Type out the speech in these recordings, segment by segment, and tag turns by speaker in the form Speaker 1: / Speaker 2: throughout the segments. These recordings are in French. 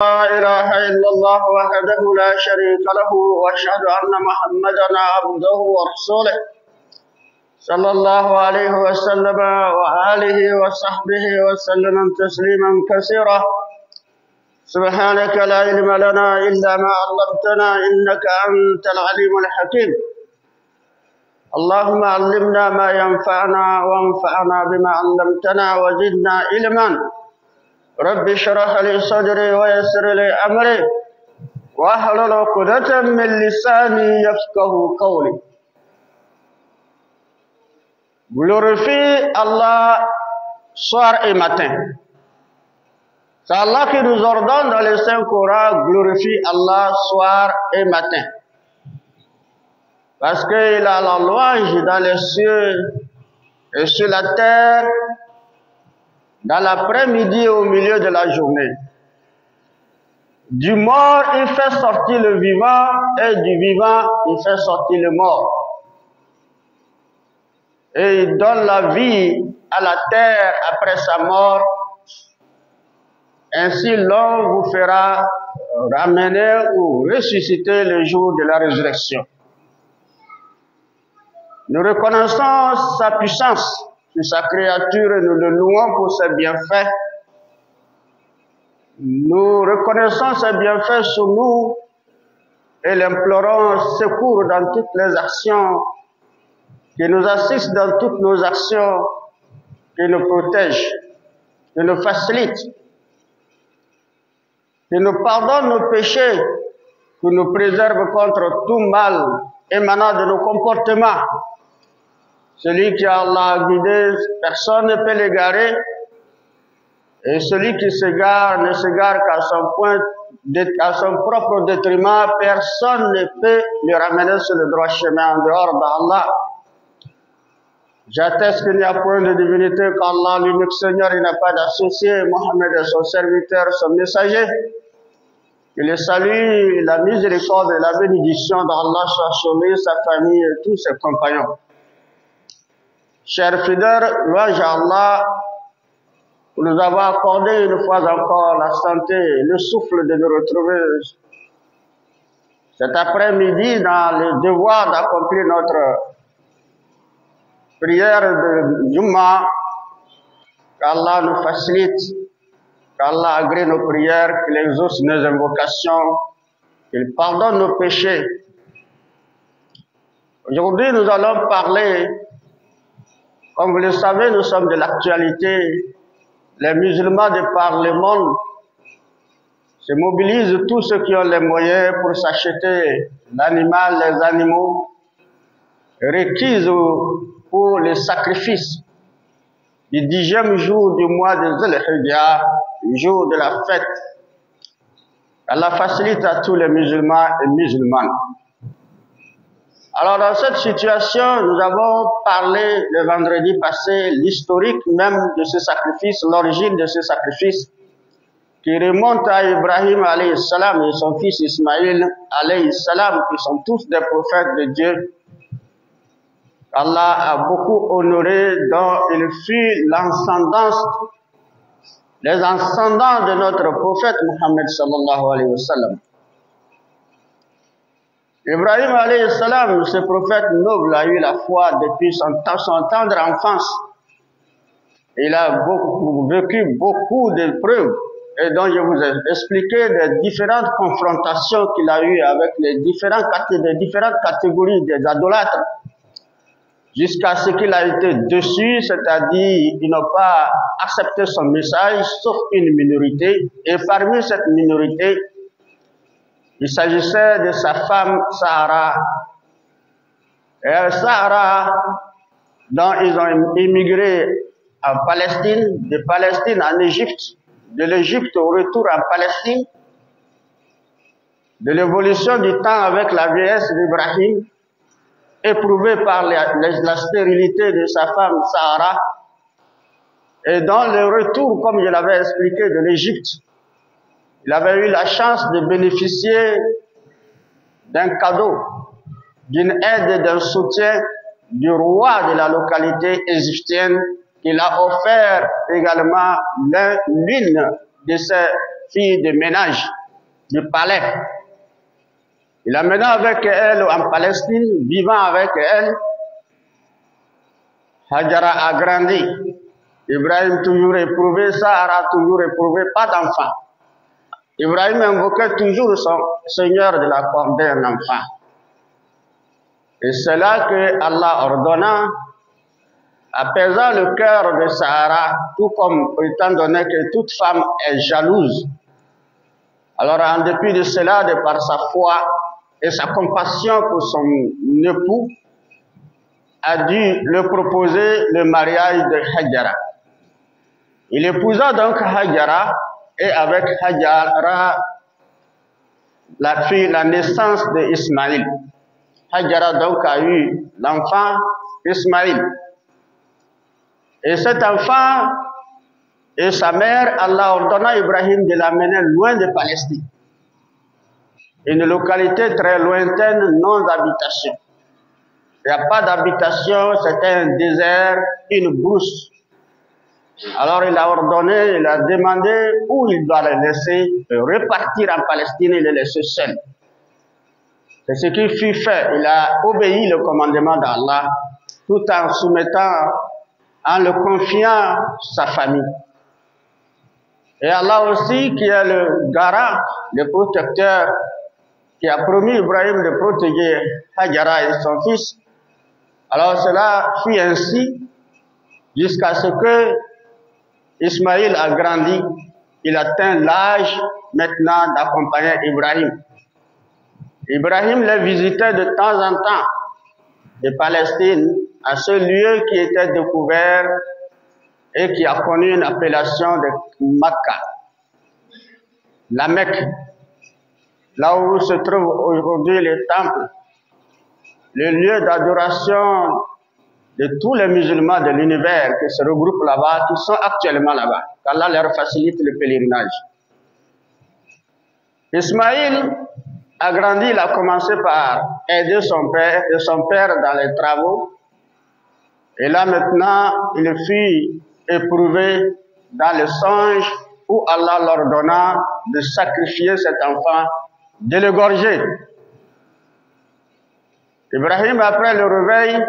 Speaker 1: لا إله إلا الله وحده لا شريك له وأشهد أن محمدا عبده ورسوله صلى الله عليه وسلم وآله وصحبه وسلم تسليما كثيرا. سبحانك لا علم لنا إلا ما علمتنا إنك أنت العليم الحكيم. اللهم علمنا ما ينفعنا وانفعنا بما علمتنا وزدنا علما. رب اشرح لي صدري ويسر لي أمري واحلل عقدة من لساني يفقه قولي. Glorifie Allah soir et matin. C'est Allah qui nous ordonne dans le Saint-Coran, glorifie Allah soir et matin. Parce qu'il a la louange dans les cieux et sur la terre, dans l'après-midi et au milieu de la journée. Du mort, il fait sortir le vivant, et du vivant, il fait sortir le mort. Et il donne la vie à la terre après sa mort. Ainsi, l'homme vous fera ramener ou ressusciter le jour de la résurrection. Nous reconnaissons sa puissance sur sa créature et nous le louons pour ses bienfaits. Nous reconnaissons ses bienfaits sur nous et l'implorons secours dans toutes les actions, qui nous assiste dans toutes nos actions, qui nous protège, qui nous facilite, qui nous pardonne nos péchés, qui nous préserve contre tout mal émanant de nos comportements. Celui qui a Allah guidé, personne ne peut l'égarer. Et celui qui s'égare ne s'égare qu'à son propre détriment. Personne ne peut le ramener sur le droit chemin en dehors d'Allah. J'atteste qu'il n'y a point de divinité qu'Allah, l'unique Seigneur, il n'a pas d'associé. Mohammed est son serviteur, son messager. Que le salut, la miséricorde et la bénédiction d'Allah soient sur lui, sa famille et tous ses compagnons. Chers fidèles, louange à Allah pour nous avoir accordé une fois encore la santé et le souffle de nous retrouver cet après-midi dans le devoir d'accomplir notre prière de Jumma. Qu'Allah nous facilite, qu'Allah agrée nos prières, qu'il exauce nos invocations, qu'il pardonne nos péchés. Aujourd'hui, nous allons parler, comme vous le savez, nous sommes de l'actualité. Les musulmans de par le monde se mobilisent, tous ceux qui ont les moyens pour s'acheter l'animal, les animaux requis pour le sacrifice du 10e jour du mois de Zul-Hijjah, le jour de la fête. Allah facilite à tous les musulmans et musulmanes. Alors dans cette situation, nous avons parlé le vendredi passé, l'historique même de ce sacrifice, l'origine de ce sacrifice, qui remonte à Ibrahim alayhi salam et son fils Ismaïl alayhi salam, qui sont tous des prophètes de Dieu. Allah a beaucoup honoré, dont il fut les ascendants de notre prophète Muhammad sallallahu alayhi wa sallam. Ibrahim alayhi salam, ce prophète noble, a eu la foi depuis son tendre enfance. Il a vécu beaucoup d'épreuves, et dont je vous ai expliqué les différentes confrontations qu'il a eues avec les différentes catégories des idolâtres, jusqu'à ce qu'il a été déçu, c'est-à-dire qu'ils n'ont pas accepté son message, sauf une minorité, et parmi cette minorité, il s'agissait de sa femme Sarah. Et Sarah, dont ils ont immigré en Palestine, de Palestine en Égypte, de l'Égypte au retour en Palestine, de l'évolution du temps avec la vieillesse d'Ibrahim, éprouvée par la stérilité de sa femme Sarah, et dans le retour, comme je l'avais expliqué, de l'Égypte, il avait eu la chance de bénéficier d'un cadeau, d'une aide et d'un soutien du roi de la localité égyptienne, qu'il a offert également l'une de ses fille de ménage du palais. Il a mené avec elle en Palestine, vivant avec elle. Hajara a grandi. Ibrahim toujours éprouvé, Sarah toujours éprouvé, pas d'enfant. Ibrahim invoquait toujours son Seigneur de l'accorder un enfant. Et c'est là que Allah ordonna, apaisant le cœur de Sarah, tout comme étant donné que toute femme est jalouse. Alors en dépit de cela, de par sa foi et sa compassion pour son époux, a dû le proposer le mariage de Hajara. Il épousa donc Hajara et avec Hajara la naissance d'Ismaïl. Hajara donc a eu l'enfant Ismaïl. Et cet enfant et sa mère, Allah ordonna à Ibrahim de l'amener loin de Palestine. Une localité très lointaine, non d'habitation. Il n'y a pas d'habitation, c'était un désert, une brousse. Alors il a ordonné, il a demandé où il doit le laisser repartir en Palestine et le laisser seul. C'est ce qui fut fait. Il a obéi le commandement d'Allah tout en soumettant, en le confiant sa famille. Et Allah aussi, qui est le garant, le protecteur, qui a promis Ibrahim de protéger Hajara et son fils. Alors cela fut ainsi jusqu'à ce que Ismaïl a grandi. Il atteint l'âge maintenant d'accompagner Ibrahim. Ibrahim les visitait de temps en temps de Palestine à ce lieu qui était découvert et qui a connu une appellation de Makka, la Mecque, là où se trouvent aujourd'hui les temples, le lieu d'adoration de tous les musulmans de l'univers qui se regroupent là-bas, qui sont actuellement là-bas, qu'Allah leur facilite le pèlerinage. Ismaïl a grandi, il a commencé par aider son père dans les travaux, et là maintenant, il fut éprouvé dans le songe où Allah leur donna de sacrifier cet enfant, de l'égorger. Ibrahim, après le réveil,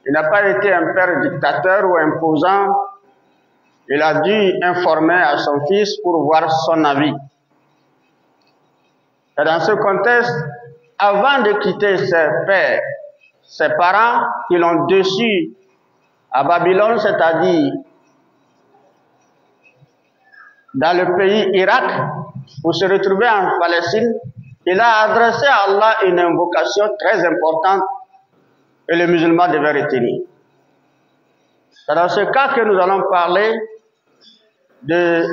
Speaker 1: il n'a pas été un père dictateur ou imposant. Il a dû informer à son fils pour voir son avis. Et dans ce contexte, avant de quitter ses parents qui l'ont déçu à Babylone, c'est-à-dire dans le pays Irak, pour se retrouver en Palestine, il a adressé à Allah une invocation très importante et les musulmans devaient retenir. C'est dans ce cas que nous allons parler de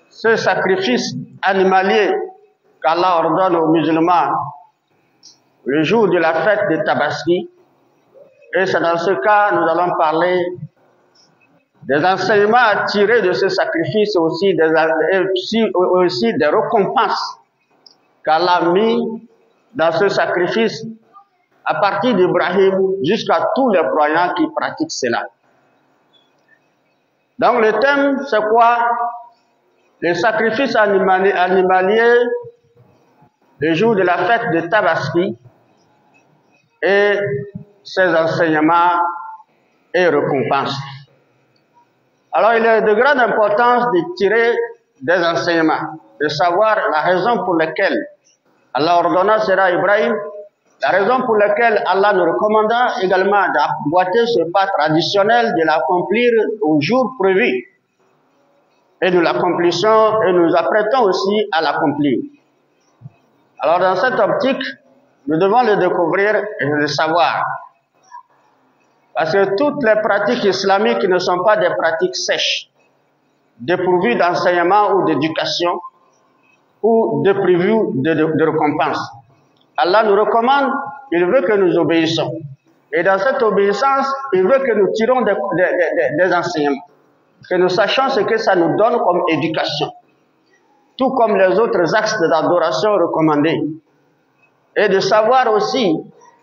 Speaker 1: ce sacrifice animalier qu'Allah ordonne aux musulmans le jour de la fête de Tabaski. Et c'est dans ce cas que nous allons parler des enseignements à tirer de ce sacrifice, aussi des récompenses qu'Allah a mis dans ce sacrifice à partir d'Ibrahim jusqu'à tous les croyants qui pratiquent cela. Donc le thème, c'est quoi? Le sacrifice animalier le jour de la fête de Tabaski et ses enseignements et récompenses. Alors il est de grande importance de tirer des enseignements, de savoir la raison pour laquelle Allah ordonna cela à Ibrahim, la raison pour laquelle Allah nous recommanda également d'emboîter ce pas traditionnel, de l'accomplir au jour prévu. Et nous l'accomplissons et nous apprêtons aussi à l'accomplir. Alors dans cette optique, nous devons le découvrir et le savoir. Parce que toutes les pratiques islamiques ne sont pas des pratiques sèches, dépourvues d'enseignement ou d'éducation, ou dépourvues de récompense. Allah nous recommande, il veut que nous obéissons. Et dans cette obéissance, il veut que nous tirons des enseignements, que nous sachions ce que ça nous donne comme éducation, tout comme les autres axes d'adoration recommandés. Et de savoir aussi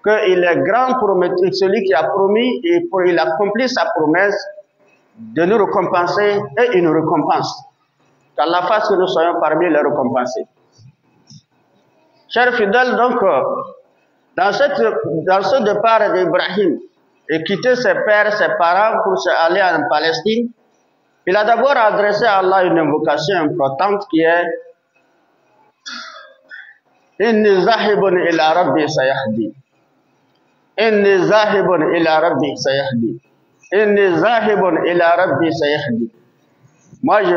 Speaker 1: qu'il est grand prometteur, celui qui a promis et il accomplit sa promesse de nous récompenser et il nous récompense. Qu'Allah fasse que nous soyons parmi les récompensés. Chers fidèles, donc, dans ce départ d'Ibrahim et quitter ses pères, ses parents pour aller en Palestine, il a d'abord adressé à Allah une invocation importante qui est Inni zahibun ila rabbi sayahdi. Inni zahibun ila rabbi sayahdi. Inni zahibun ila rabbi sayahdi. Moi, je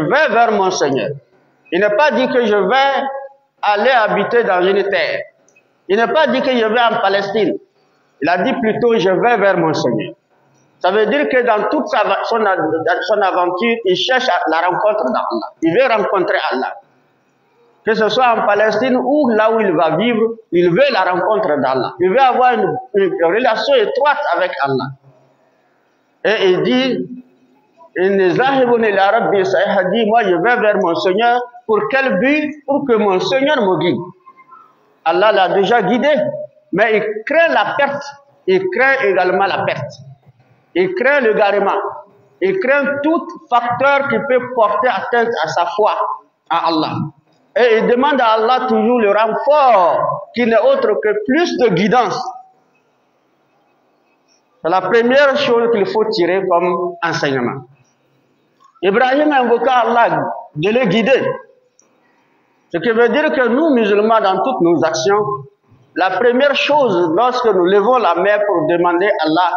Speaker 1: vais vers mon Seigneur. Il n'a pas dit que je vais aller habiter dans une terre. Il n'a pas dit que je vais en Palestine. Il a dit plutôt, je vais vers mon Seigneur. Ça veut dire que dans toute son aventure, il cherche la rencontre d'Allah. Il veut rencontrer Allah. Que ce soit en Palestine ou là où il va vivre, il veut la rencontre d'Allah. Il veut avoir une relation étroite avec Allah. Et il dit, moi je vais vers mon Seigneur. Pour quel but? Pour que mon Seigneur me guide. Allah l'a déjà guidé, mais il craint la perte. Il craint également la perte. Il craint l'égarement. Il craint tout facteur qui peut porter atteinte à sa foi, à Allah. Et il demande à Allah toujours le renfort, qui n'est autre que plus de guidance. C'est la première chose qu'il faut tirer comme enseignement. Ibrahim invoqua Allah de le guider. Ce qui veut dire que nous, musulmans, dans toutes nos actions, la première chose, lorsque nous levons la main pour demander à Allah,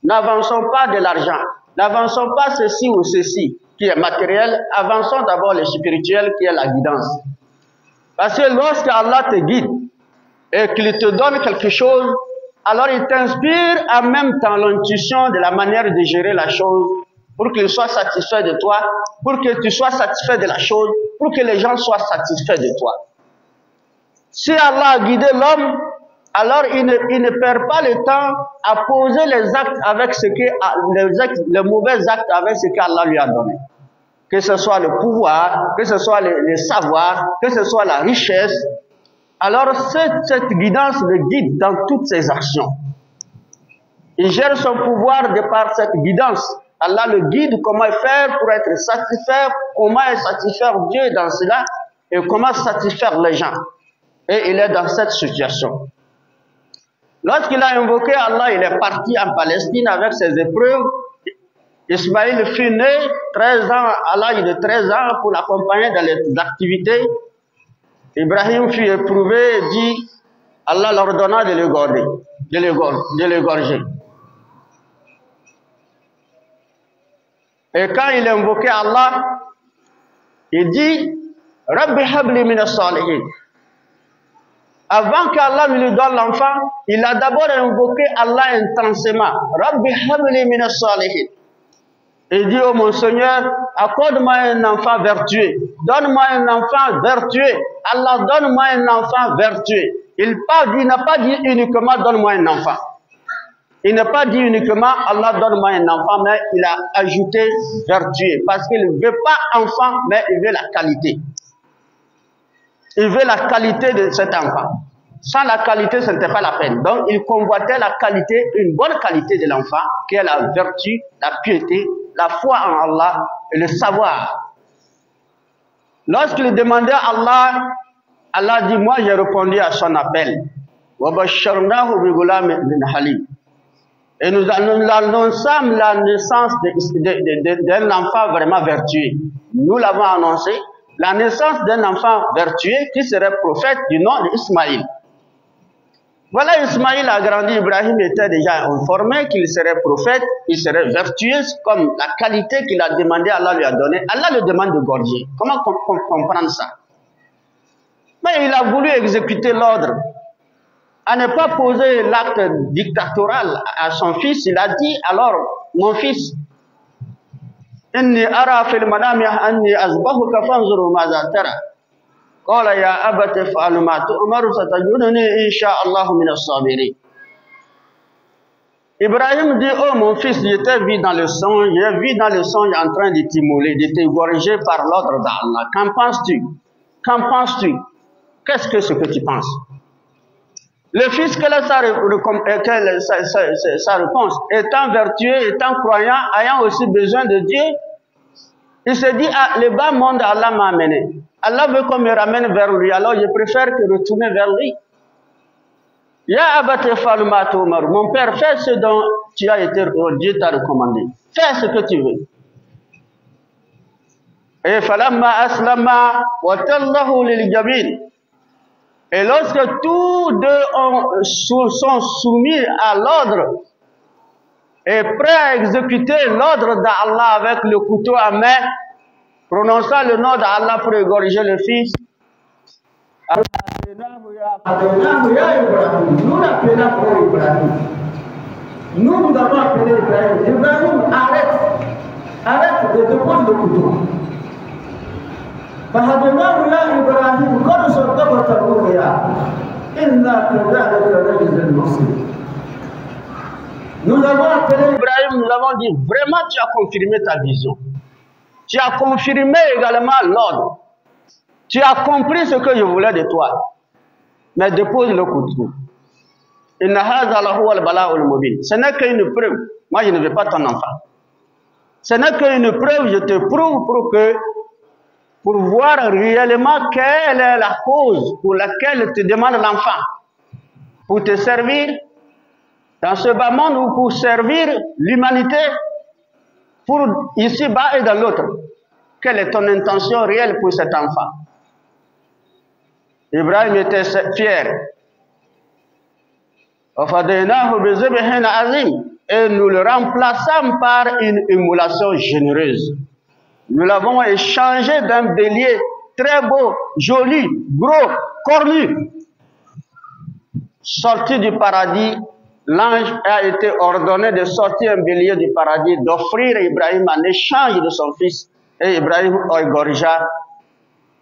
Speaker 1: n'avançons pas de l'argent, n'avançons pas ceci ou ceci, qui est matériel, avançons d'abord le spirituel, qui est la guidance. Parce que lorsque Allah te guide et qu'il te donne quelque chose, alors il t'inspire en même temps l'intuition de la manière de gérer la chose pour qu'il soit satisfait de toi, pour que tu sois satisfait de la chose, pour que les gens soient satisfaits de toi. Si Allah a guidé l'homme, alors il ne perd pas le temps à poser les actes avec les mauvais actes avec ce qu'Allah lui a donné. Que ce soit le pouvoir, que ce soit le savoir, que ce soit la richesse. Alors cette guidance le guide dans toutes ses actions. Il gère son pouvoir de par cette guidance. Allah le guide comment faire pour être satisfait, comment satisfaire Dieu dans cela et comment satisfaire les gens. Et il est dans cette situation. Lorsqu'il a invoqué Allah, il est parti en Palestine avec ses épreuves. Ismaïl fut né 13 ans, à l'âge de 13 ans pour l'accompagner dans les activités. Ibrahim fut éprouvé et dit, Allah leur donna de l'égorger. Et quand il invoquait Allah, il dit, Rabbi habli min as-salihin. Avant qu'Allah lui donne l'enfant, il a d'abord invoqué Allah intensément. Rabbi habli min as-salihin. Il dit, oh mon Seigneur, accorde-moi un enfant vertueux. Donne-moi un enfant vertueux. Allah, donne-moi un enfant vertueux. Il n'a pas dit uniquement, donne-moi un enfant. Il n'a pas dit uniquement, Allah, donne-moi un enfant, mais il a ajouté vertueux. Parce qu'il ne veut pas enfant, mais il veut la qualité. Il veut la qualité de cet enfant. Sans la qualité, ce n'était pas la peine. Donc, il convoitait la qualité, une bonne qualité de l'enfant, qui est la vertu, la piété, la foi en Allah et le savoir. Lorsqu'il demandait à Allah, Allah dit, moi j'ai répondu à son appel. Et nous annonçons la naissance d'un enfant vraiment vertueux. Nous l'avons annoncé, la naissance d'un enfant vertueux qui serait prophète du nom d'Ismaïl. Voilà, Ismaïl a grandi, Ibrahim était déjà informé qu'il serait prophète, il serait vertueux, comme la qualité qu'il a demandé, Allah lui a donné. Allah le demande de gorger. Comment comprendre ça? Mais il a voulu exécuter l'ordre. À ne pas poser l'acte dictatorial à son fils, il a dit, alors, mon fils, inni ara fil manami anni azbahuka fanzuru maza tara. Qala ya abati fa'al ma tu'mar satajuduni insha'Allah min as-sabirin. Ibrahim dit, oh mon fils, je t'ai vu dans le songe, j'ai vu dans le songe en train de t'immoler, de t'égorger par l'ordre d'Allah. Qu'en penses-tu? Qu'en penses-tu? Qu'est-ce que ce que tu penses? Le fils, quelle est sa réponse? Étant vertueux, étant croyant, ayant aussi besoin de Dieu, Il se dit, ah, le bas monde, Allah m'a amené. Allah veut qu'on me ramène vers lui, alors je préfère que retourner vers lui. Ya abate falma tomar, mon père, fais ce dont tu as été, Dieu t'a recommandé. Fais ce que tu veux. Et falamma aslama wa tallahu lil jabin. Et lorsque tous deux sont soumis à l'ordre et prêts à exécuter l'ordre d'Allah avec le couteau à main, prononçant le nom d'Allah pour égorger le fils,
Speaker 2: nous avons appelé Ibrahim. Ibrahim, arrête de déposer le couteau. فهديناه يا إبراهيم قد صدقت الرؤيا إنا كذلك نجزي المحسنين. Nous avons appelé
Speaker 1: Ibrahim, nous avons dit, vraiment tu as confirmé ta vision. Tu as confirmé également l'ordre. Tu as compris ce que je voulais de toi. Mais dépose le couteau. Ce n'est qu'une preuve. Moi, je ne veux pas ton enfant. Ce n'est qu'une preuve, je te prouve pour voir réellement quelle est la cause pour laquelle tu demandes l'enfant. Pour te servir dans ce bas monde ou pour servir l'humanité, pour ici-bas et dans l'autre. Quelle est ton intention réelle pour cet enfant? Ibrahim était fier. Et nous le remplaçons par une émulation généreuse. Nous l'avons échangé d'un bélier très beau, joli, gros, cornu. Sorti du paradis, l'ange a été ordonné de sortir un bélier du paradis, d'offrir à Ibrahim en échange de son fils. Et Ibrahim égorgea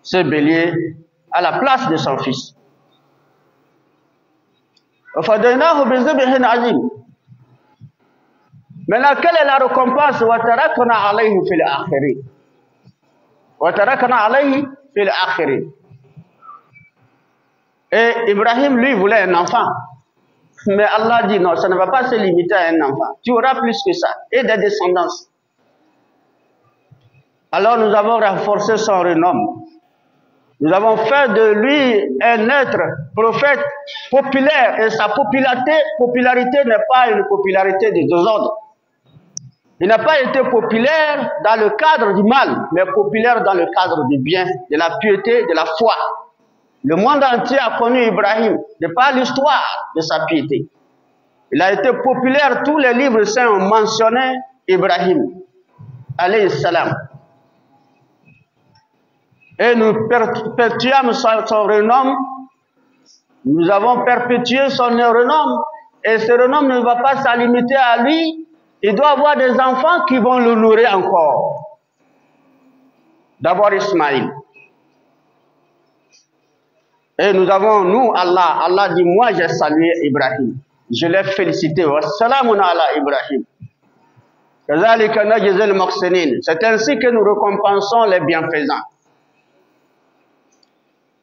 Speaker 1: ce bélier à la place de son fils. Maintenant, quelle est la récompense? Et Ibrahim, lui, voulait un enfant. Mais Allah dit non, ça ne va pas se limiter à un enfant. Tu auras plus que ça, et des descendances. Alors nous avons renforcé son renom. Nous avons fait de lui un être prophète populaire. Et sa popularité n'est pas une popularité des désordres. Il n'a pas été populaire dans le cadre du mal, mais populaire dans le cadre du bien, de la piété, de la foi. Le monde entier a connu Ibrahim, de par l'histoire de sa piété. Il a été populaire, tous les livres saints ont mentionné Ibrahim, alayhi salam. Et nous perpétuons son renom, nous avons perpétué son renom, et ce renom ne va pas se limiter à lui, il doit avoir des enfants qui vont le nourrir encore. D'abord Ismaïl. Et nous avons, nous, Allah dit, moi j'ai salué Ibrahim. Je l'ai félicité. Wassalamun ala Ibrahim. C'est ainsi que nous récompensons les bienfaisants.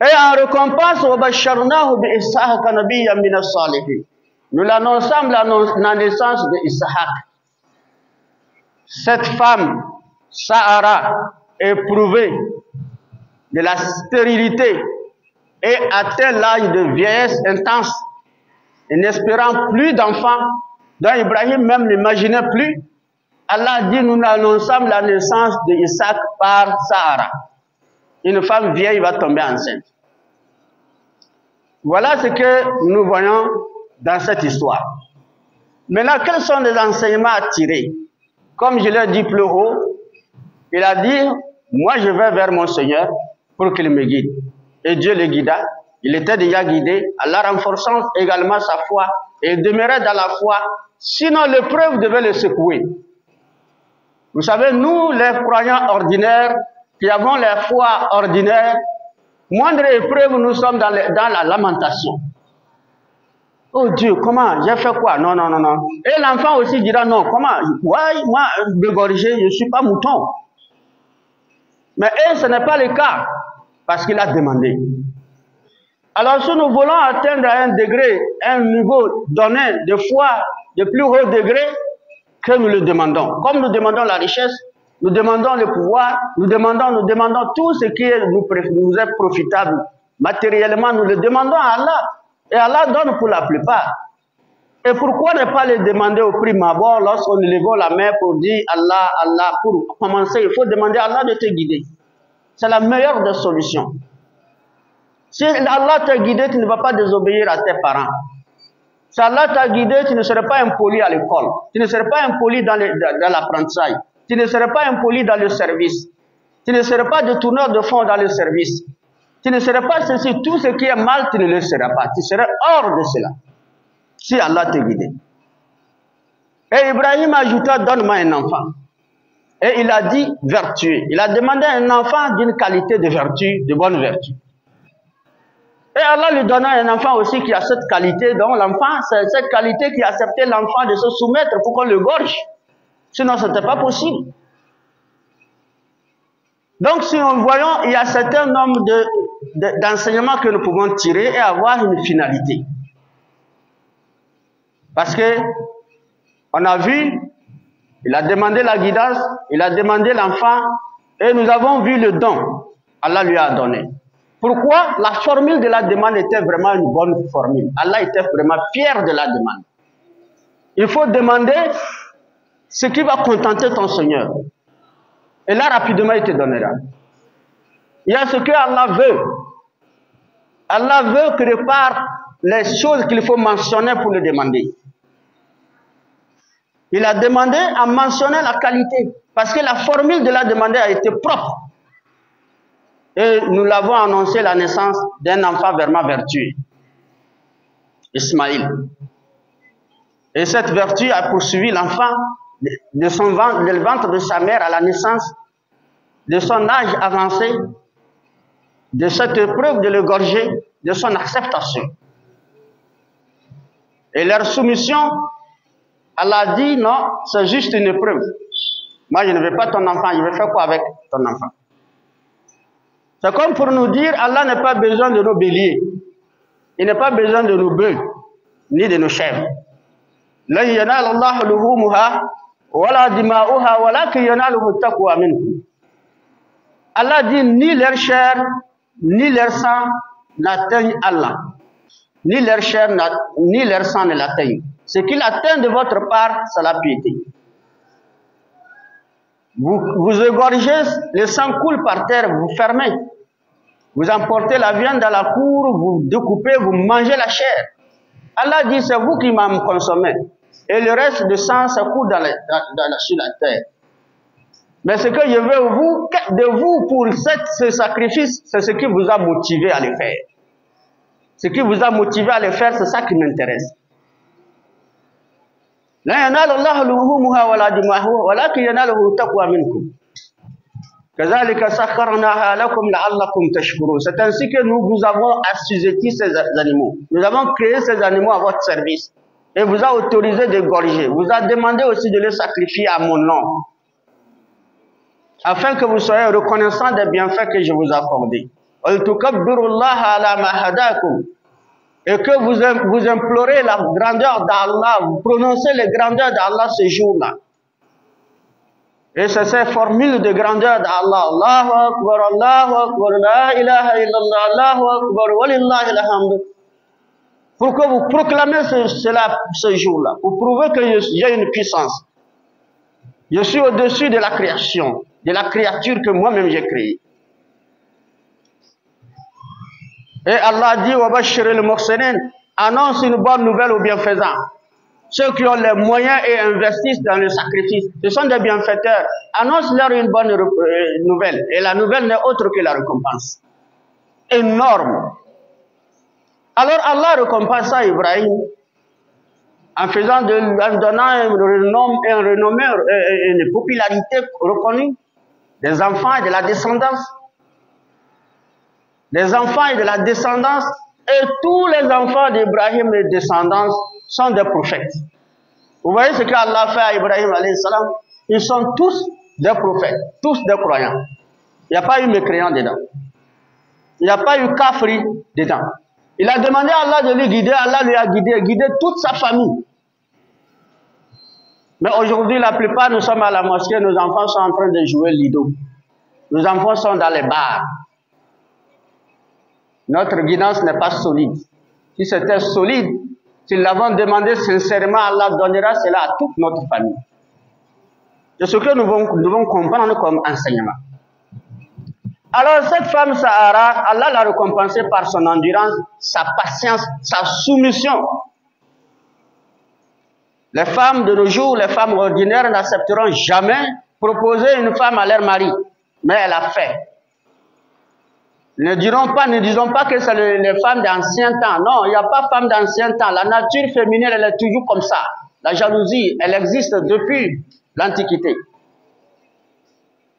Speaker 1: Et en récompense, nous l'annonçons la naissance d'Isaac. Cette femme, Sahara, éprouvée de la stérilité et atteint l'âge de vieillesse intense, et n'espérant plus d'enfants, dont Ibrahim même n'imaginait plus, Allah dit, nous annonçons la naissance d'Isaac par Sahara. Une femme vieille va tomber enceinte. Voilà ce que nous voyons dans cette histoire. Maintenant, quels sont les enseignements à tirer? Comme je l'ai dit plus haut, il a dit, moi je vais vers mon Seigneur pour qu'il me guide. Et Dieu le guida. Il était déjà guidé, Allah renforçant également sa foi et demeurait dans la foi. Sinon, l'épreuve devait le secouer. Vous savez, nous, les croyants ordinaires, qui avons la foi ordinaire, moindre épreuve, nous sommes dans la lamentation. Oh Dieu, comment? J'ai fait quoi? Non, non, non, non. Et l'enfant aussi dira non. Comment? Ouais, moi, égorgé, je ne suis pas mouton. Mais ce n'est pas le cas, parce qu'il a demandé. Alors, si nous voulons atteindre un degré, un niveau donné de foi de plus haut degré, que nous le demandons. Comme nous demandons la richesse, nous demandons le pouvoir, nous demandons tout ce qui nous est profitable. Matériellement, nous le demandons à Allah. Et Allah donne pour la plupart. Et pourquoi ne pas le demander au prime abord lorsqu'on lève la main pour dire Allah, Allah, pour commencer, il faut demander à Allah de te guider. C'est la meilleure des solutions. Si Allah t'a guidé, tu ne vas pas désobéir à tes parents. Si Allah t'a guidé, tu ne serais pas impoli à l'école. Tu ne serais pas impoli dans l'apprentissage. Tu ne serais pas impoli dans le service. Tu ne serais pas détourneur de fonds dans le service. Tu ne serais pas ceci. Tout ce qui est mal, tu ne le seras pas. Tu serais hors de cela. Si Allah t'a guidé. Et Ibrahim ajouta, donne-moi un enfant. Et il a dit vertueux. Il a demandé un enfant d'une qualité de vertu, de bonne vertu. Et Allah lui donna un enfant aussi qui a cette qualité. Donc l'enfant, c'est cette qualité qui a accepté l'enfant de se soumettre pour qu'on le gorge. Sinon, ce n'était pas possible. Donc, si nous voyons, il y a un certain nombre d'enseignements que nous pouvons tirer et avoir une finalité. Parce que, on a vu, il a demandé la guidance, il a demandé l'enfant, et nous avons vu le don. Allah lui a donné. Pourquoi? La formule de la demande était vraiment une bonne formule. Allah était vraiment fier de la demande. Il faut demander ce qui va contenter ton Seigneur. Et là, rapidement, il te donnera. Il y a ce que Allah veut. Allah veut que par les choses qu'il faut mentionner pour le demander. Il a demandé à mentionner la qualité. Parce que la formule de la demande a été propre. Et nous l'avons annoncé la naissance d'un enfant vraiment vertueux. Ismaïl. Et cette vertu a poursuivi l'enfant de son ventre, du ventre de sa mère à la naissance, de son âge avancé, de cette épreuve de le gorger, de son acceptation. Et leur soumission, Allah a dit non, c'est juste une épreuve. Moi, je ne veux pas ton enfant, je vais faire quoi avec ton enfant? C'est comme pour nous dire, Allah n'a pas besoin de nos béliers. Il n'a pas besoin de nos bœufs, ni de nos chèvres. Allah dit ni leur chair, ni leur sang n'atteignent Allah. Ni leur chair, ni leur sang ne l'atteignent. Ce qu'il atteint de votre part, c'est la piété. Vous égorgez, le sang coule par terre, vous fermez. Vous emportez la viande dans la cour, vous découpez, vous mangez la chair. Allah dit, c'est vous qui m'en consommez. Et le reste de sang, ça coule sur la terre. Mais ce que je veux de vous pour ce sacrifice, c'est ce qui vous a motivé à le faire. Ce qui vous a motivé à le faire, c'est ça qui m'intéresse. C'est ainsi que nous vous avons assujetti ces animaux. Nous avons créé ces animaux à votre service. Et vous a autorisé de gorger. Vous a demandé aussi de les sacrifier à mon nom. Afin que vous soyez reconnaissants des bienfaits que je vous ai accordés. Et que vous implorez la grandeur d'Allah, vous prononcez les grandeurs d'Allah ce jour-là. Et c'est cette formule de grandeur d'Allah. Allahu Akbar, Allahu Akbar, la ilaha illallah, Allahu Akbar, walillahi alhamd. Pour que vous proclamez cela ce jour-là, pour prouver que j'ai une puissance. Je suis au-dessus de la création, de la créature que moi-même j'ai créée. Et Allah dit, annonce une bonne nouvelle aux bienfaisants. Ceux qui ont les moyens et investissent dans le sacrifice, ce sont des bienfaiteurs. Annonce-leur une bonne nouvelle. Et la nouvelle n'est autre que la récompense. Énorme. Alors Allah récompensa Ibrahim en donnant un renommé, une popularité reconnue des enfants et de la descendance. Des enfants et de la descendance. Et tous les enfants d'Ibrahim et descendance sont des prophètes. Vous voyez ce qu'Allah fait à Ibrahim alayhi salam? Ils sont tous des prophètes, tous des croyants. Il n'y a pas eu mécréant dedans. Il n'y a pas eu kafri dedans. Il a demandé à Allah de lui guider, Allah lui a guidé toute sa famille. Mais aujourd'hui, la plupart, nous sommes à la mosquée, nos enfants sont en train de jouer Lido. Nos enfants sont dans les bars. Notre guidance n'est pas solide. Si c'était solide, si nous l'avons demandé sincèrement, Allah donnera cela à toute notre famille. C'est ce que nous devons comprendre comme enseignement. Alors cette femme Sahara, Allah l'a récompensée par son endurance, sa patience, sa soumission. Les femmes de nos jours, les femmes ordinaires n'accepteront jamais proposer une femme à leur mari. Mais elle a fait. Ne disons pas que c'est les femmes d'ancien temps. Non, il n'y a pas femme d'ancien temps. La nature féminine, elle est toujours comme ça. La jalousie, elle existe depuis l'Antiquité.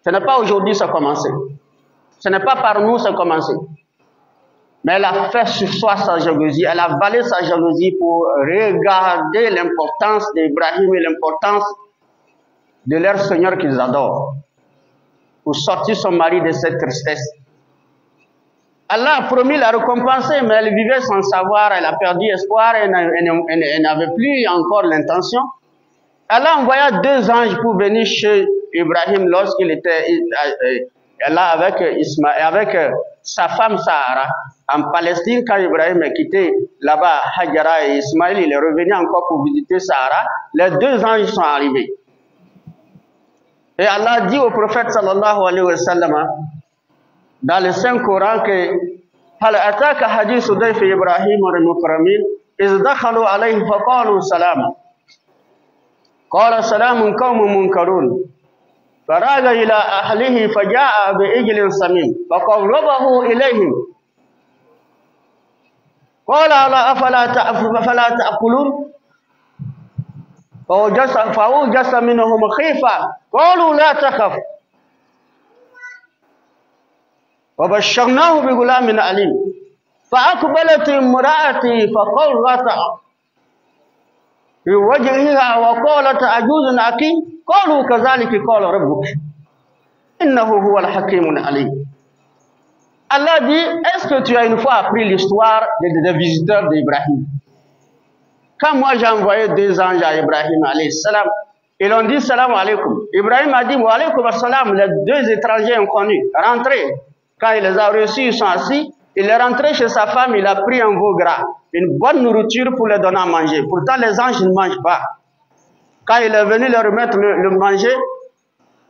Speaker 1: Ce n'est pas aujourd'hui que ça a commencé. Ce n'est pas par nous que ça a commencé. Mais elle a fait sur soi sa jalousie. Elle a avalé sa jalousie pour regarder l'importance d'Ibrahim et l'importance de leur Seigneur qu'ils adorent. Pour sortir son mari de cette tristesse. Allah a promis la récompenser, mais elle vivait sans savoir, elle a perdu espoir, elle n'avait plus encore l'intention. Allah envoya 2 anges pour venir chez Ibrahim lorsqu'il était là avec sa femme Sahara en Palestine. Quand Ibrahim a quitté là-bas Hajara et Ismaël, il est revenu encore pour visiter Sahara. Les 2 anges sont arrivés. Et Allah dit au prophète sallallahu alayhi wa sallam dans le Saint-Coran que هل أتاك حديث ضيف إبراهيم المكرمين إذ دخلوا عليه فقالوا سلاما قال سلام قوم منكرون فراغ إلى أهله فجاء بعجل سمين فقربه إليهم قال أفلا تأكلون فأوجس منهم خيفة قالوا لا تخف وبشرناه بغلام عليم فأقبلت امرأتي فقرت في وجهها وقالت عجوز عقيم قالوا كذلك قال ربك إنه هو الحكيم العليم. Allah dit, est-ce que tu as une fois appris l'histoire des visiteurs d'Ibrahim? Quand moi j'ai envoyé 2 anges à Ibrahim alayhi salam, ils ont dit salam alaikum. Ibrahim a dit wa alaikum assalam, les 2 étrangers inconnus, rentrez. Quand il les a reçus, ils sont assis. Il est rentré chez sa femme, il a pris un veau gras, une bonne nourriture pour les donner à manger. Pourtant, les anges ne mangent pas. Quand il est venu leur remettre le manger,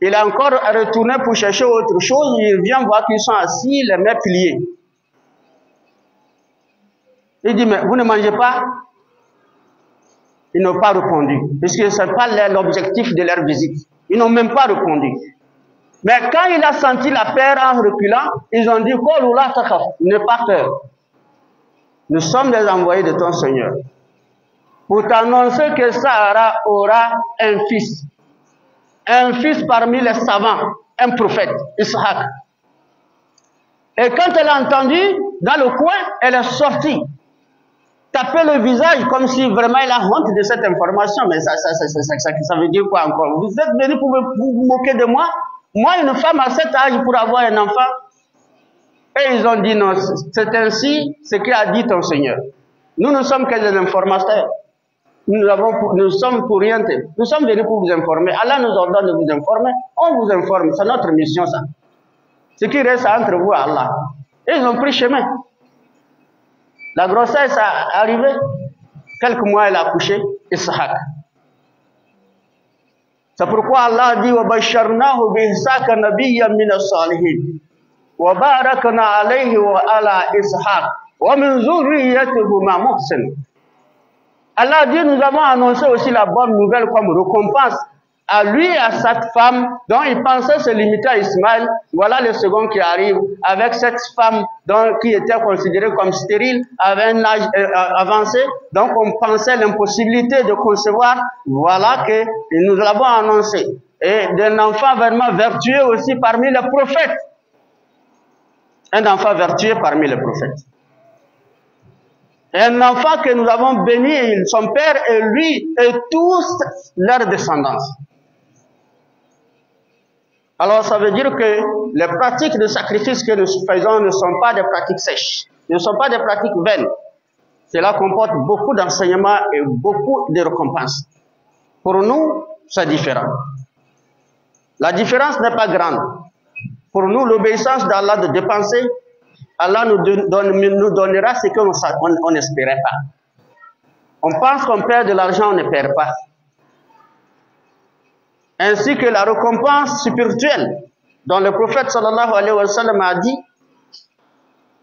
Speaker 1: il a encore retourné pour chercher autre chose. Il vient voir qu'ils sont assis, les mains pliées. Il dit, mais vous ne mangez pas? Ils n'ont pas répondu, puisque ce n'est pas l'objectif de leur visite. Ils n'ont même pas répondu. Mais quand il a senti la peur en reculant, ils ont dit, n'aie pas peur. Nous sommes les envoyés de ton Seigneur pour t'annoncer que Sahara aura un fils. Un fils parmi les savants, un prophète, Ishaq. Et quand elle a entendu, dans le coin, elle est sortie. Taper le visage comme si vraiment elle a honte de cette information. Mais ça veut dire quoi encore? Vous êtes venus pour vous moquer de moi? Moi, une femme à cet âge pour avoir un enfant? Et ils ont dit non, c'est ainsi ce qu'a dit ton Seigneur. Nous ne sommes que des informateurs. Nous sommes pour rien. Nous sommes venus pour vous informer. Allah nous ordonne de vous informer. On vous informe. C'est notre mission, ça. Ce qui reste entre vous et Allah. Et ils ont pris chemin. La grossesse est arrivée. Quelques mois, elle a accouché. Ishaq. C'est pourquoi Allah dit وَبَشَّرْنَاهُ بِإِسْحَاقَ نَبِيًّا مِنَ الصَّالِحِينَ وَبَارَكْنَا عَلَيْهِ وَعَلَى إِسْحَاقَ وَمِنْ ذُرِّيَّتِهِمَا مُحْسِنٌ. Allah dit, nous avons annoncé aussi la bonne nouvelle comme récompense à lui et à cette femme dont il pensait se limiter à Ismaël. Voilà le second qui arrive avec cette femme qui était considérée comme stérile, avec un âge avancé. Donc on pensait l'impossibilité de concevoir. Voilà que nous l'avons annoncé. Et d'un enfant vraiment vertueux aussi parmi les prophètes. Un enfant vertueux parmi les prophètes. Un enfant que nous avons béni, son père et lui et tous leurs descendants. Alors ça veut dire que les pratiques de sacrifice que nous faisons ne sont pas des pratiques sèches, ne sont pas des pratiques vaines. Cela comporte beaucoup d'enseignements et beaucoup de récompenses. Pour nous, c'est différent. La différence n'est pas grande. Pour nous, l'obéissance d'Allah de dépenser, Allah nous donnera ce qu'on n'espérait pas. On pense qu'on perd de l'argent, on ne perd pas. Ainsi que la récompense spirituelle, dont le prophète sallallahu alayhi wa sallam a dit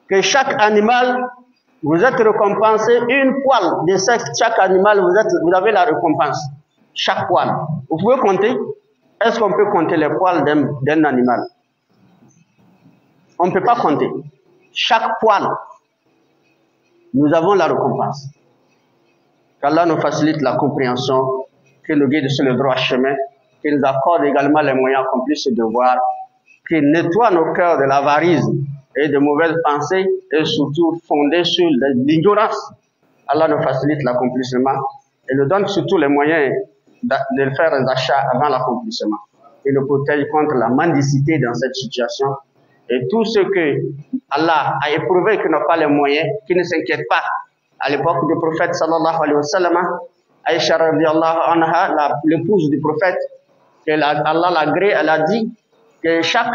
Speaker 1: que chaque animal, vous êtes récompensé une poêle de chaque animal, vous avez la récompense. Chaque poêle. Vous pouvez compter? Est-ce qu'on peut compter les poils d'un animal? On ne peut pas compter. Chaque poil, nous avons la récompense. Qu'Allah nous facilite la compréhension, qu'il nous guide sur le droit chemin, qu'il nous accorde également les moyens d'accomplir ce devoir, qu'il nettoie nos cœurs de l'avarice et de mauvaises pensées, et surtout fondées sur l'ignorance. Allah nous facilite l'accomplissement et nous donne surtout les moyens de faire des achats avant l'accomplissement. Il nous protège contre la mendicité dans cette situation. Et tous ceux que Allah a éprouvé qui n'ont pas les moyens, qui ne s'inquiètent pas. À l'époque du prophète sallallahu alayhi wa sallam, Aïcha radiallahu anha, l'épouse du prophète, Allah l'a gré, elle a dit que chaque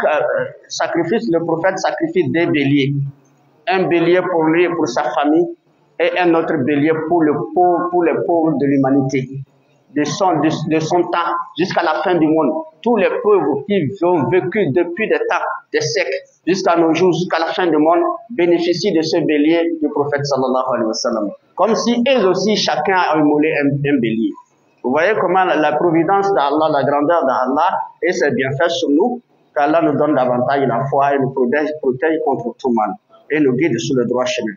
Speaker 1: sacrifice, le prophète sacrifie des béliers. Un bélier pour lui et pour sa famille, et un autre bélier pour les pauvres de l'humanité. De son temps jusqu'à la fin du monde. Tous les pauvres qui ont vécu depuis des temps, des siècles, jusqu'à nos jours, jusqu'à la fin du monde, bénéficient de ce bélier du prophète sallallahu alayhi wa sallam. Comme si eux aussi, chacun a immolé un bélier. Vous voyez comment la providence d'Allah, la grandeur d'Allah et ses bienfaits sur nous, qu'Allah nous donne davantage la foi et nous protège contre tout mal et nous guide sur le droit chemin.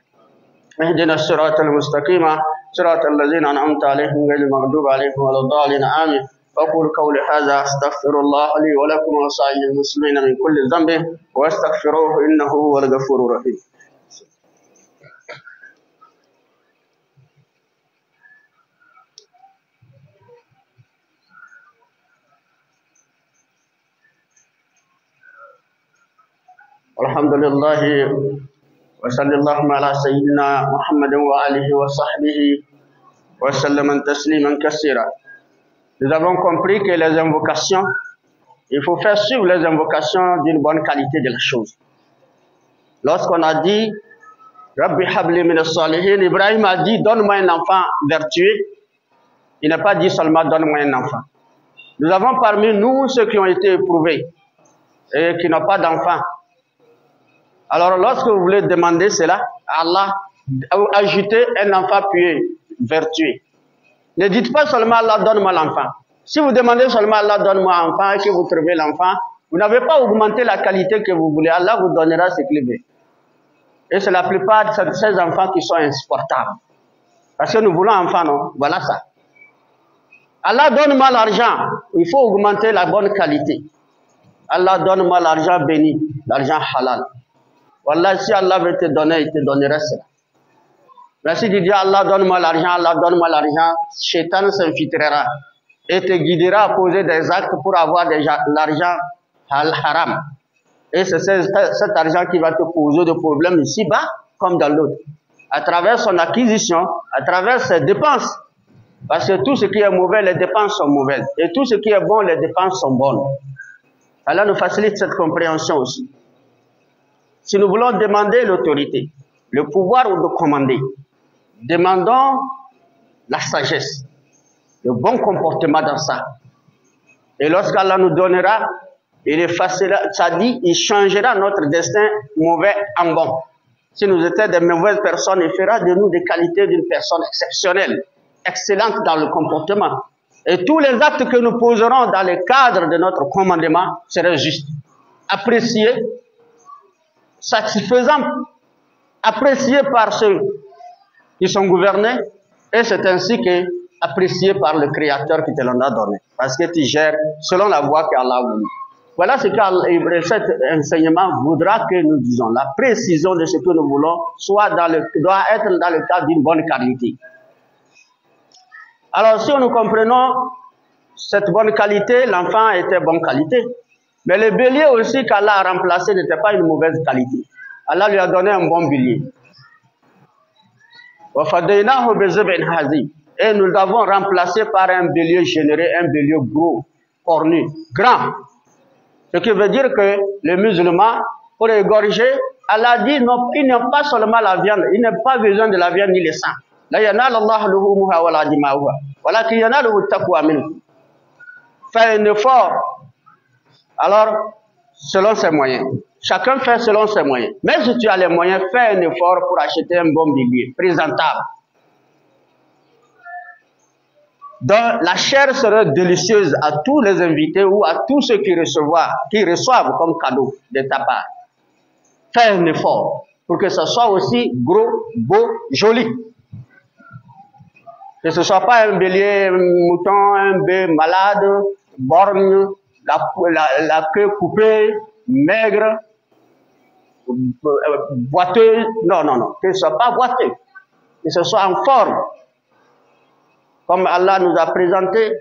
Speaker 1: اهدنا الصراط المستقيم صراط الذين أنعمت عليهم غير المغضوب عليهم ولا الضالين آمين. أقول قولي هذا أستغفر الله لي ولكم وسائر المسلمين من كل ذنب واستغفروه إنه هو الغفور الرحيم. الحمد لله وصلى اللهم على سيدنا محمد وآله وصحبه وسلم تسليما كثيرا. Nous avons compris que les invocations, il faut faire suivre les invocations d'une bonne qualité de la chose. Lorsqu'on a dit Rabbi habli min as-salihin, Ibrahim a dit donne-moi un enfant vertueux. Il n'a pas dit seulement donne-moi un enfant. Nous avons parmi nous ceux qui ont été éprouvés et qui n'ont pas d'enfant. Alors, lorsque vous voulez demander cela à Allah, ajoutez un enfant pieux, vertueux. Ne dites pas seulement Allah donne-moi l'enfant. Si vous demandez seulement Allah donne-moi un enfant et que vous trouvez l'enfant, vous n'avez pas augmenté la qualité que vous voulez. Allah vous donnera ce qu'il veut. Et c'est la plupart de ces enfants qui sont insupportables. Parce que nous voulons un enfant, non? Voilà ça. Allah donne-moi l'argent. Il faut augmenter la bonne qualité. Allah donne-moi l'argent béni, l'argent halal. Wallah, si Allah veut te donner, il te donnera cela. Mais si tu dis Allah donne-moi l'argent, Shaitan s'infiltrera et te guidera à poser des actes pour avoir l'argent haram. Et c'est cet argent qui va te poser des problèmes ici-bas comme dans l'autre. À travers son acquisition, à travers ses dépenses. Parce que tout ce qui est mauvais, les dépenses sont mauvaises. Et tout ce qui est bon, les dépenses sont bonnes. Allah nous facilite cette compréhension aussi. Si nous voulons demander l'autorité, le pouvoir de commander, demandons la sagesse, le bon comportement dans ça. Et lorsqu'Allah nous donnera, il effacera, ça dit, il changera notre destin mauvais en bon. Si nous étions des mauvaises personnes, il fera de nous des qualités d'une personne exceptionnelle, excellente dans le comportement. Et tous les actes que nous poserons dans le cadre de notre commandement seraient justes, appréciés, satisfaisants, appréciés par ceux qui sont gouvernés, et c'est ainsi que apprécié par le Créateur qui te l'en a donné. Parce que tu gères selon la voie qu'Allah a voulu. Voilà ce que cet enseignement voudra que nous disons. La précision de ce que nous voulons doit être dans le cadre d'une bonne qualité. Alors si nous comprenons cette bonne qualité, l'enfant était bonne qualité. Mais le bélier aussi qu'Allah a remplacé n'était pas une mauvaise qualité. Allah lui a donné un bon bélier. et nous l'avons remplacé par un bélier généré, un bélier gros, cornu, grand. Ce qui veut dire que les musulmans, pour égorger, Allah dit non, ils n'ont pas seulement la viande, ils n'ont pas besoin de la viande ni le sang. La yanal Allah luhumuha wala dima'uha, walakin yanaluhu taqwa minkum. Fais un effort. Alors, selon ses moyens. Chacun fait selon ses moyens. Mais si tu as les moyens, fais un effort pour acheter un bon bélier, présentable. Donc, la chair serait délicieuse à tous les invités ou à tous ceux qui reçoivent comme cadeau de ta part. Fais un effort pour que ce soit aussi gros, beau, joli. Que ce ne soit pas un bélier, un mouton, un bœuf malade, borgne, la queue coupée, maigre, boiteux. Non, non, non. Que ce ne soit pas boiteux. Que ce soit en forme. Comme Allah nous a présenté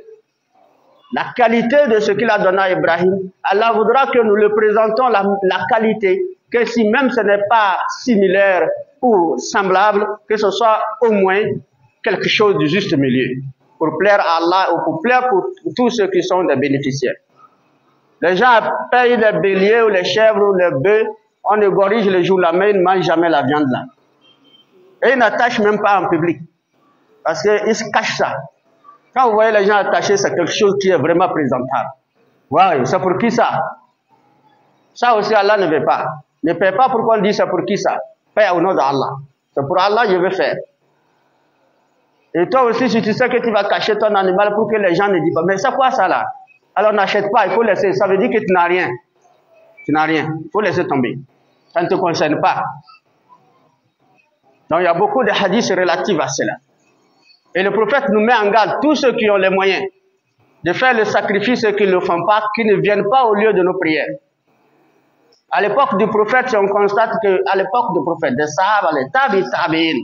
Speaker 1: la qualité de ce qu'il a donné à Ibrahim, Allah voudra que nous le présentons la qualité, que si même ce n'est pas similaire ou semblable, que ce soit au moins quelque chose du juste milieu, pour plaire à Allah ou pour plaire pour tous ceux qui sont des bénéficiaires. Les gens payent les béliers ou les chèvres ou les bœufs, on égorge les jours la main, ils ne mangent jamais la viande là. Et ils n'attachent même pas en public. Parce qu'ils se cachent ça. Quand vous voyez les gens attachés, c'est quelque chose qui est vraiment présentable. Ouais, c'est pour qui ça? Ça aussi, Allah ne veut pas. Ne paie pas pour qu'on dise c'est pour qui ça. Paie au nom d'Allah. C'est pour Allah, je veux faire. Et toi aussi, si tu sais que tu vas cacher ton animal pour que les gens ne disent pas, mais c'est quoi ça là? Alors n'achète pas, il faut laisser. Ça veut dire que tu n'as rien. Tu n'as rien. Il faut laisser tomber. Ça ne te concerne pas. Donc il y a beaucoup de hadiths relatifs à cela. Et le prophète nous met en garde, tous ceux qui ont les moyens de faire le sacrifice et qui ne le font pas, qui ne viennent pas au lieu de nos prières. À l'époque du prophète, on constate qu'à l'époque du prophète, des sahaba, les tabi'in,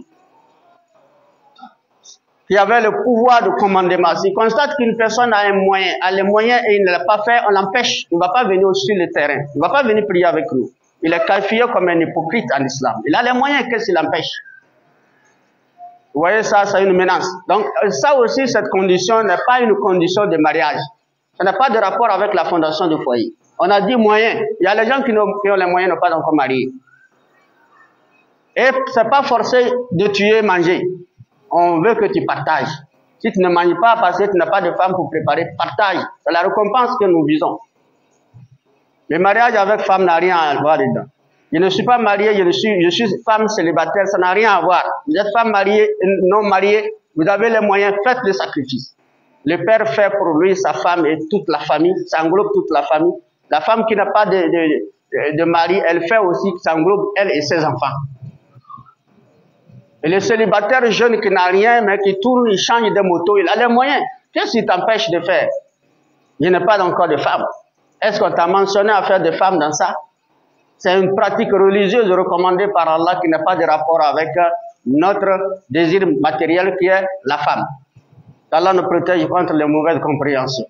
Speaker 1: qui avaient le pouvoir de commandement, s'il constate qu'une personne a les moyens et il ne l'a pas fait, on l'empêche, il ne va pas venir sur le terrain, il ne va pas venir prier avec nous. Il est qualifié comme un hypocrite en islam. Il a les moyens, qu'est-ce qu'il empêche? Vous voyez ça, c'est une menace. Donc ça aussi, cette condition n'est pas une condition de mariage. Ça n'a pas de rapport avec la fondation du foyer. On a dit moyens. Il y a les gens qui ont les moyens, n'ont pas encore marié. Et ce n'est pas forcé de tuer, manger. On veut que tu partages. Si tu ne manges pas parce que tu n'as pas de femme pour préparer, partage. C'est la récompense que nous visons. Le mariage avec femme n'a rien à voir dedans. Je ne suis pas marié, je suis femme célibataire, ça n'a rien à voir. Vous êtes femme mariée, non mariée, vous avez les moyens, faites le sacrifice. Le père fait pour lui, sa femme et toute la famille, ça englobe toute la famille. La femme qui n'a pas de mari, elle fait aussi, ça englobe elle et ses enfants. Et le célibataire jeune qui n'a rien, mais qui tourne, il change de moto, il a les moyens. Qu'est-ce qui t'empêche de faire? Je n'ai pas encore de femme. Est-ce qu'on t'a mentionné à faire de femmes dans ça? C'est une pratique religieuse recommandée par Allah qui n'a pas de rapport avec notre désir matériel qui est la femme. Allah nous protège contre les mauvaises compréhensions.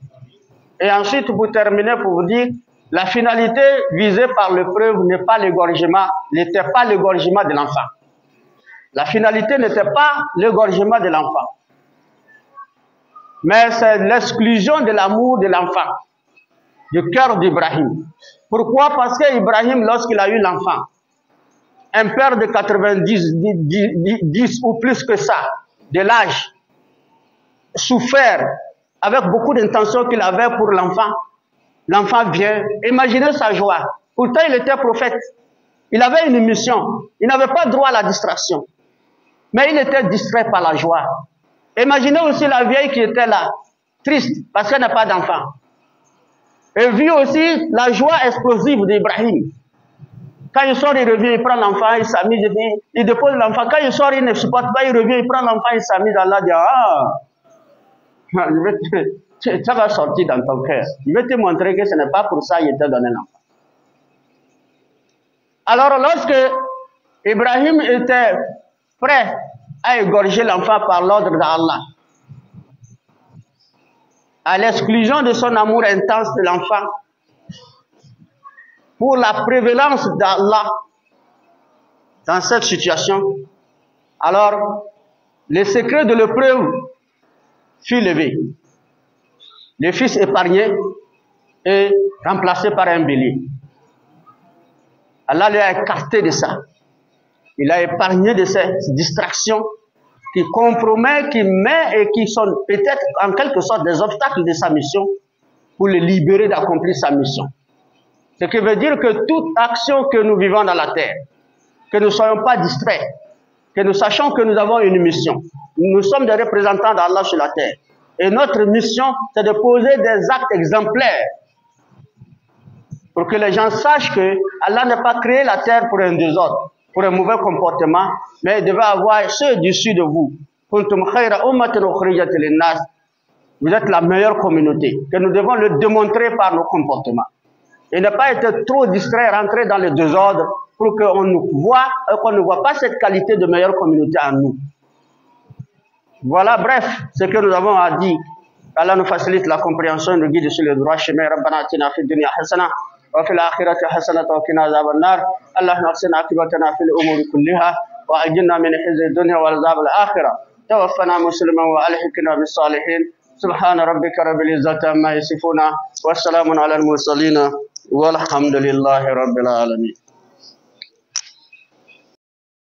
Speaker 1: Et ensuite, pour terminer, pour vous dire, la finalité visée par l'épreuve n'était pas l'égorgement de l'enfant. La finalité n'était pas l'égorgement de l'enfant. Mais c'est l'exclusion de l'amour de l'enfant, du cœur d'Ibrahim. Pourquoi? Parce qu'Ibrahim, lorsqu'il a eu l'enfant, un père de 90 ou plus que ça, de l'âge, souffert, avec beaucoup d'intention qu'il avait pour l'enfant. L'enfant vient, imaginez sa joie. Pourtant, il était prophète. Il avait une mission. Il n'avait pas droit à la distraction. Mais il était distrait par la joie. Imaginez aussi la vieille qui était là, triste, parce qu'elle n'a pas d'enfant. Et vu aussi la joie explosive d'Ibrahim. Quand il sort, il revient, il prend l'enfant, il s'amuse, il dépose l'enfant. Quand il sort, il ne supporte pas, il revient, il prend l'enfant, il s'amuse. Allah dit, ça va sortir dans ton cœur. Je vais te montrer que ce n'est pas pour ça qu'il t'a donné l'enfant. Alors, lorsque Ibrahim était prêt à égorger l'enfant par l'ordre d'Allah, à l'exclusion de son amour intense de l'enfant, pour la prévalence d'Allah dans cette situation, alors le secret de l'épreuve fut levé. Le fils épargné est remplacé par un bélier. Allah lui a écarté de ça. Il a épargné de ces distractions qui compromettent, qui mettent et qui sont peut-être en quelque sorte des obstacles de sa mission pour le libérer d'accomplir sa mission. Ce qui veut dire que toute action que nous vivons dans la terre, que nous ne soyons pas distraits, que nous sachions que nous avons une mission. Nous sommes des représentants d'Allah sur la terre. Et notre mission, c'est de poser des actes exemplaires pour que les gens sachent que Allah n'a pas créé la terre pour un désordre, pour un mauvais comportement, mais il devait avoir ceux dessus de vous. Vous êtes la meilleure communauté, que nous devons le démontrer par nos comportements. Et ne pas être trop distrait, rentrer dans le désordre pour qu'on nous voit et qu'on ne voit pas cette qualité de meilleure communauté en nous. Voilà, bref, ce que nous avons à dire. Allah nous facilite la compréhension, nous guide sur le droit chemin. Rabbana atina fid dunya hasana wa fil akhirati hasanatan wa qina adhaban nar. Allahumma ahsin aqibatana fil umuri kulliha wa ajirna min khizyi dunya wal adhab al akhirah. Tawaffana musliman wa alhiqna bis salihin. Subhana rabbika rabbil izzati amma yasifuna wa salamun ala al mursalin walhamdulillahi rabbil alamin.